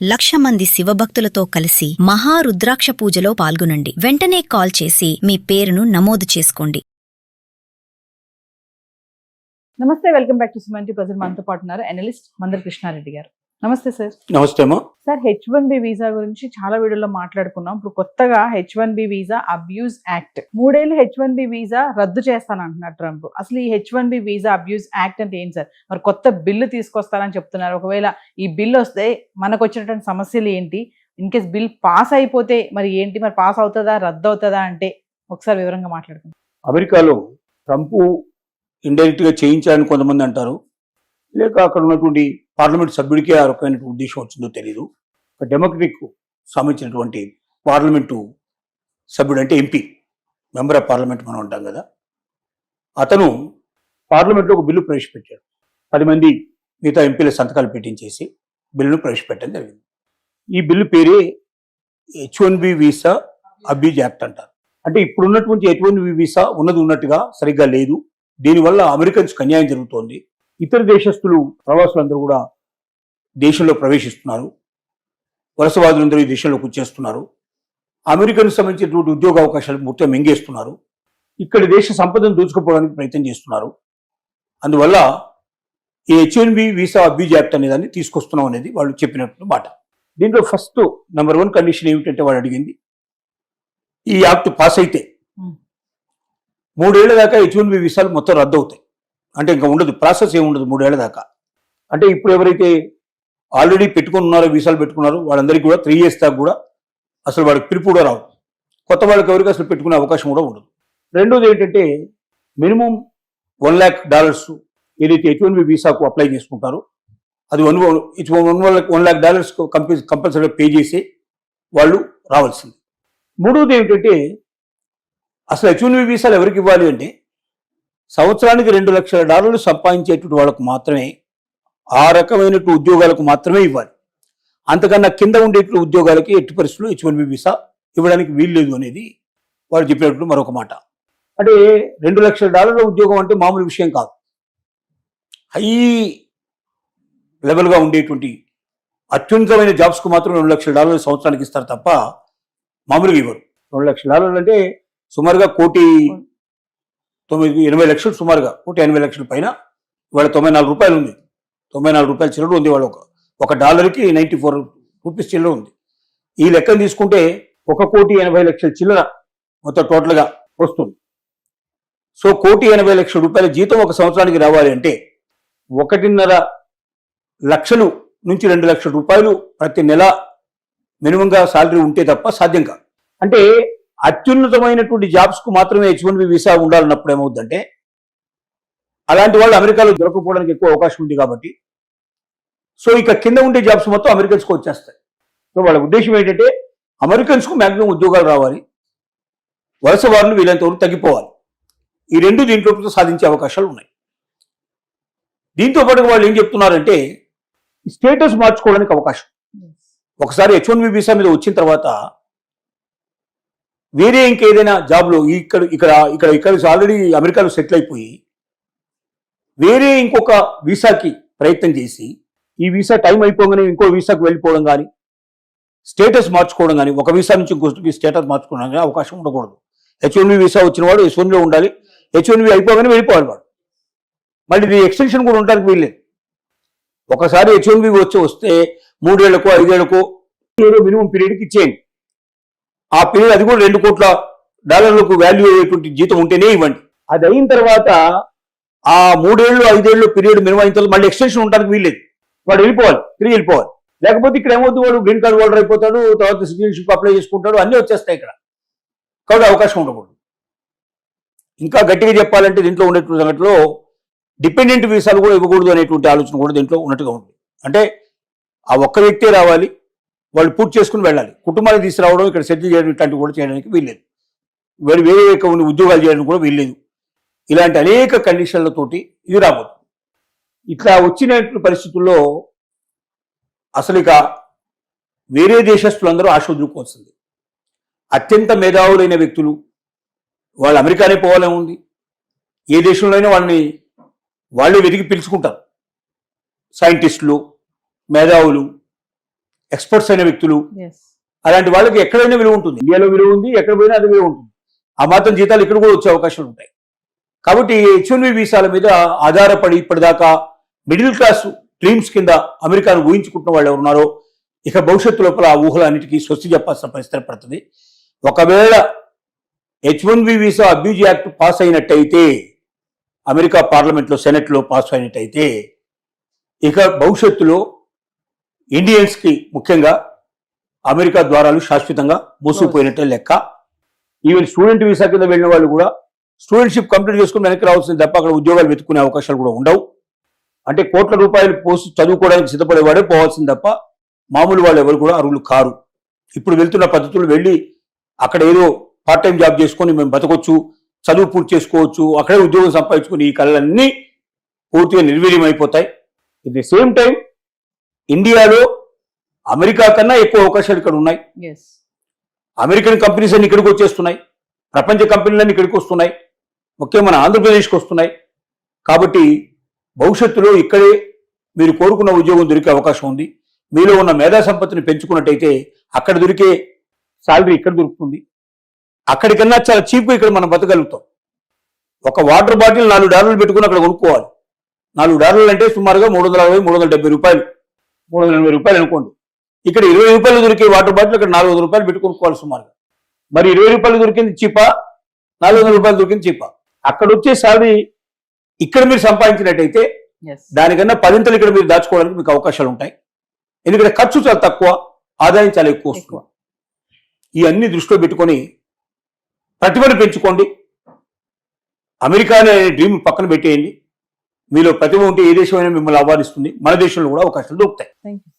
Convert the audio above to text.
1,00,000 మంది శివభక్తులతో కలిసి మహారుద్రాక్ష పూజలో పాల్గొనండి. వెంటనే కాల్ చేసి మీ పేరును నమోదు చేసుకోండి. నమస్తే, welcome back to Suman TV. Present మనతో పాటు ఉన్నారు అనలిస్ట్ మందర కృష్ణారెడ్డి గారు. నమస్తే సార్. నమస్తే అమ్మా. సార్, H1B వీసా గురించి చాలా వీడియోలో మాట్లాడుకున్నాం. ఇప్పుడు కొత్తగా H1B వీసా అబ్యూజ్ యాక్ట్, 3 ఏళ్ళు H1B వీసా రద్దు చేస్తానంటున్నారు ట్రంప్. అసలు ఈ H1B వీసా అబ్యూజ్ యాక్ట్ అంటే ఏంటి సార్? మరి కొత్త బిల్లు తీసుకొస్తారని చెప్తున్నారు. ఒకవేళ ఈ బిల్లు వస్తే మనకు వచ్చినటువంటి సమస్యలు ఏంటి? ఇన్ కేస్ బిల్ పాస్ అయిపోతే మరి ఏంటి? మరి పాస్ అవుతుందా, రద్దు అవుతుందా అంటే ఒకసారి వివరంగా మాట్లాడుకుందాం. అమెరికాలో ట్రంప్ ఇండైరెక్ట్ గా చేయించాలని కొంతమంది అంటారు, లేక అక్కడ ఉన్నటువంటి పార్లమెంట్ సభ్యుడికే ఆ రకమైన ఉద్దేశం వచ్చిందో తెలియదు. ఒక డెమోక్రటిక్ సంబంధించినటువంటి పార్లమెంటు సభ్యుడు అంటే ఎంపీ, మెంబర్ ఆఫ్ పార్లమెంట్ మనం అంటాం కదా, అతను పార్లమెంట్లో ఒక బిల్లు ప్రవేశపెట్టాడు. 10 మంది మిగతా ఎంపీల సంతకాలు పెట్టించేసి బిల్లును ప్రవేశపెట్టడం జరిగింది. ఈ బిల్లు పేరే H1B వీసా అబ్యూజ్ యాక్ట్ అంటారు. అంటే ఇప్పుడున్నటువంటి H1B వీసా ఉన్నది ఉన్నట్టుగా సరిగ్గా లేదు. దీనివల్ల అమెరికన్స్ అన్యాయం జరుగుతోంది. ఇతర దేశస్తులు, ప్రవాసులందరూ కూడా దేశంలో ప్రవేశిస్తున్నారు. వలసవాదులందరూ ఈ దేశంలోకి వచ్చేస్తున్నారు. అమెరికన్ సంబంధించినటువంటి ఉద్యోగ అవకాశాలు మొత్తం మింగేస్తున్నారు. ఇక్కడ దేశ సంపదను దోచుకుపోవడానికి ప్రయత్నం చేస్తున్నారు. అందువల్ల ఈ H1B వీసా అబ్యూజ్ యాక్ట్ అనే దాన్ని తీసుకొస్తున్నాం అనేది వాళ్ళు చెప్పినటువంటి మాట. దీంట్లో ఫస్ట్ నెంబర్ 1 కండిషన్ ఏమిటంటే వాళ్ళు అడిగింది, ఈ యాక్ట్ పాస్ అయితే 3 ఏళ్ల దాకా H1B వీసాలు మొత్తం రద్దు అవుతాయి. అంటే ఇంకా ఉండదు, ప్రాసెస్ ఏమి ఉండదు 3 ఏళ్ల దాకా. అంటే ఇప్పుడు ఎవరైతే ఆల్రెడీ పెట్టుకుని ఉన్నారో, వీసాలు పెట్టుకున్నారో వాళ్ళందరికీ కూడా 3 years దాకా కూడా అసలు వాడికి పిలుపు కూడా రావు. కొత్త వాళ్ళకి ఎవరికి అసలు పెట్టుకునే అవకాశం కూడా ఉండదు. రెండోది ఏంటంటే మినిమం $1,00,000 ఏదైతే H1B వీసాకు అప్లై చేసుకుంటారో అది $1,00,000 కంపల్సరీగా పే చేసి వాళ్ళు రావాల్సింది. మూడోది ఏమిటంటే అసలు H1B వీసాలు ఎవరికి ఇవ్వాలి అంటే సంవత్సరానికి $2,00,000 సంపాదించేటువంటి వాళ్ళకు మాత్రమే, ఆ రకమైన ఉద్యోగాలకు మాత్రమే ఇవ్వాలి. అంతకన్నా కింద ఉండేటువంటి ఉద్యోగాలకి ఎట్టి పరిస్థితుల్లో H1B వీసా ఇవ్వడానికి వీల్లేదు అనేది వారు చెప్పినట్టు మరొక మాట. అంటే $2,00,000 ఉద్యోగం అంటే మామూలు విషయం కాదు. హై లెవెల్గా ఉండేటువంటి అత్యున్నతమైన జాబ్స్కు మాత్రం $2,00,000 సంవత్సరానికి ఇస్తారు తప్ప మామూలుగా ఇవ్వరు. $2,00,000 అంటే సుమారుగా $1,80,00,000, సుమారుగా $1,80,00,000 పైన. ఇవాళ $94 ఉంది, $94 చిల్లర ఉంది. వాళ్ళ ఒక డాలర్కి 94 రూపీస్ చిల్లర ఉంది. ఈ లెక్కను తీసుకుంటే $1,80,00,000 చిల్లర మొత్తం టోటల్గా వస్తుంది. సో $1,80,00,000 జీతం ఒక సంవత్సరానికి రావాలి అంటే 1.5 లక్షలు నుంచి $2,00,000 ప్రతి నెల మినిమంగా శాలరీ ఉంటే తప్ప సాధ్యం కాదు. అంటే అత్యున్నతమైనటువంటి జాబ్స్కు మాత్రమే H1B వీసా ఉండాలన్నప్పుడు ఏమవుతుందంటే అలాంటి వాళ్ళు అమెరికాలో దొరకపోవడానికి ఎక్కువ అవకాశం ఉంది కాబట్టి, సో ఇక కింద ఉండే జాబ్స్ మొత్తం అమెరికన్స్కి వచ్చేస్తాయి. సో వాళ్ళ ఉద్దేశం ఏంటంటే అమెరికన్స్కు మ్యాక్సిమం ఉద్యోగాలు రావాలి, వలస వారులు వీలైనంతవరకు తగ్గిపోవాలి. ఈ రెండు దీంట్లో సాధించే అవకాశాలు ఉన్నాయి. దీంతో పాటు వాళ్ళు ఏం చెప్తున్నారంటే స్టేటస్ మార్చుకోవడానికి అవకాశం. ఒకసారి H1B వీసా మీద వచ్చిన తర్వాత వేరే ఇంకేదైనా జాబ్లో ఇక్కడ ఆల్రెడీ అమెరికాలో సెటిల్ అయిపోయి వేరే ఇంకొక వీసాకి ప్రయత్నం చేసి ఈ వీసా టైం అయిపోగానే ఇంకో వీసాకు వెళ్ళిపోవడం కానీ, స్టేటస్ మార్చుకోవడం కానీ, ఒక వీసా నుంచి ఇంకొకటి స్టేటస్ మార్చుకోవడం కానీ అవకాశం ఉండకూడదు. H1B వీసా వచ్చిన వాడు H1Bలో ఉండాలి. H1B అయిపోగానే వెళ్ళిపోవాలి వాడు. మళ్ళీ ఇది ఎక్స్టెన్షన్ కూడా ఉండడానికి వీల్లేదు. ఒకసారి H1B వస్తే 3 ఏళ్లకో 5 ఏళ్లకో ఏదో మినిమం పీరియడ్కి ఇచ్చేయండి. ఆ పీరియడ్ అది కూడా $2,00,000 వాల్యూ అయ్యేటువంటి జీతం ఉంటేనే ఇవ్వండి. అది అయిన తర్వాత ఆ 3 ఏళ్ళు 5 ఏళ్ళు పీరియడ్ మినిమం అయిన తర్వాత మళ్ళీ ఎక్స్టెన్షన్ ఉండడానికి వీల్లేదు. వాడు వెళ్ళిపోవాలి, తిరిగి వెళ్ళిపోవాలి. లేకపోతే ఇక్కడ ఏమవుతుంది, వాడు గ్రీన్ కార్డ్ హోల్డర్ అయిపోతాడు, తర్వాత సిటిజన్షిప్ అప్లై చేసుకుంటాడు, అన్నీ వచ్చేస్తాయి ఇక్కడ. కాబట్టి అవకాశం ఉండకూడదు. ఇంకా గట్టిగా చెప్పాలంటే దీంట్లో ఉన్నటువంటి సంగతిలో డిపెండెంట్ వీసాలు కూడా ఇవ్వకూడదు అనేటువంటి ఆలోచన కూడా దీంట్లో ఉన్నట్టుగా ఉంది. అంటే ఆ ఒక్క వ్యక్తే రావాలి, వాళ్ళు పూర్తి చేసుకుని వెళ్ళాలి. కుటుంబాన్ని తీసుకురావడం, ఇక్కడ సెటిల్ చేయడం ఇట్లాంటివి కూడా చేయడానికి వీల్లేదు. వేరే ఉద్యోగాలు చేయడానికి కూడా వీల్లేదు. ఇలాంటి అనేక కండిషన్లతోటి ఇది రాబోతుంది. ఇట్లా వచ్చిన పరిస్థితుల్లో అసలు ఇక వేరే దేశస్తులందరూ ఆశ వదులుకోవాల్సింది. అత్యంత మేధావులైన వ్యక్తులు వాళ్ళు అమెరికానే పోవాలని ఉంది. ఏ దేశంలో అయినా వాళ్ళే వెతికి పిలుచుకుంటారు. సైంటిస్టులు, మేధావులు, ఎక్స్పర్ట్స్ అయిన వ్యక్తులు, ఎస్ అలాంటి వాళ్ళకి ఎక్కడైనా విలువ ఉంటుంది. ఇండియాలో విలువ ఉంది, ఎక్కడ పోయినా అది విలువ ఉంటుంది. ఆ మాత్రం జీతాలు ఇక్కడ కూడా వచ్చే అవకాశాలు ఉంటాయి. కాబట్టి H1B వీసాల మీద ఆధారపడి ఇప్పటిదాకా మిడిల్ క్లాస్ డ్రీమ్స్ కింద అమెరికాను ఊహించుకుంటున్న వాళ్ళు ఎవరున్నారో ఇక భవిష్యత్తు లోపల ఆ ఊహలన్నిటికీ స్వస్తి చెప్పాల్సిన పరిస్థితి పడుతుంది. ఒకవేళ H1B visa abuse act pass అయినట్టయితే, అమెరికా పార్లమెంట్లో సెనెట్లో పాస్ అయినట్టయితే, ఇక భవిష్యత్తులో ఇండియన్స్కి ముఖ్యంగా అమెరికా ద్వారాలు శాశ్వతంగా మూసుకుపోయినట్టే లెక్క. ఈవెన్ స్టూడెంట్ వీసా కింద వెళ్ళిన వాళ్ళు కూడా స్టూడెంట్షిప్ కంప్లీట్ చేసుకుని వెనక్కి రావాల్సింది తప్ప అక్కడ ఉద్యోగాలు వెతుక్కునే అవకాశాలు కూడా ఉండవు. అంటే కోట్ల రూపాయలు పోసి చదువుకోవడానికి సిద్ధపడేవాడే పోవాల్సింది తప్ప మామూలు వాళ్ళు ఎవరు కూడా అర్హులు కారు. ఇప్పుడు వెళ్తున్న పద్ధతులు వెళ్ళి అక్కడ ఏదో పార్ట్ టైం జాబ్ చేసుకొని మేము బతకొచ్చు, చదువు పూర్తి చేసుకోవచ్చు, అక్కడే ఉద్యోగం సంపాదించుకుని ఈ కళలన్నీ పూర్తిగా నిర్వీర్యం అయిపోతాయి. ఎట్ ది సేమ్ టైం ఇండియాలో అమెరికా కన్నా ఎక్కువ అవకాశాలు ఇక్కడ ఉన్నాయి. ఎస్ అమెరికన్ కంపెనీస్ అన్ని ఇక్కడికి వచ్చేస్తున్నాయి, ప్రపంచ కంపెనీలన్నీ ఇక్కడికి వస్తున్నాయి, ముఖ్యంగా మన ఆంధ్రప్రదేశ్కి వస్తున్నాయి. కాబట్టి భవిష్యత్తులో ఇక్కడే మీరు కోరుకున్న ఉద్యోగం దొరికే అవకాశం ఉంది. మీలో ఉన్న మేధా సంపత్తిని పెంచుకున్నట్టయితే అక్కడ దొరికే శాలరీ ఇక్కడ దొరుకుతుంది. అక్కడికన్నా చాలా చీప్గా ఇక్కడ మనం బతకగలుగుతాం. ఒక వాటర్ బాటిల్ $4 పెట్టుకుని అక్కడ కొనుక్కోవాలి. $4 అంటే సుమారుగా $360, $370 రూపాయలు, $380 అనుకోండి. ఇక్కడ $20 దొరికే వాటర్ బాటిల్ అక్కడ $400 పెట్టి కొనుక్కోవాలి సుమారుగా. మరి $20 దొరికింది చీపా, $400 దొరికింది చీపా. అక్కడ వచ్చే శాలరీ ఇక్కడ మీరు సంపాదించినట్టయితే ఎస్ దానికన్నా 10 ఇక్కడ మీరు దాచుకోవడానికి మీకు అవకాశాలు ఉంటాయి. ఎందుకంటే ఖర్చు చాలా తక్కువ, ఆదాయం చాలా ఎక్కువ వస్తుంది. ఇవన్నీ దృష్టిలో పెట్టుకొని ప్రతిభను పెంచుకోండి. అమెరికా అనే డ్రీమ్ పక్కన పెట్టేయండి. మీలో ప్రతిభ ఉంటే ఏ దేశమైనా మిమ్మల్ని ఆహ్వానిస్తుంది. మన దేశంలో కూడా అవకాశాలు దొరుకుతాయి. Thank you.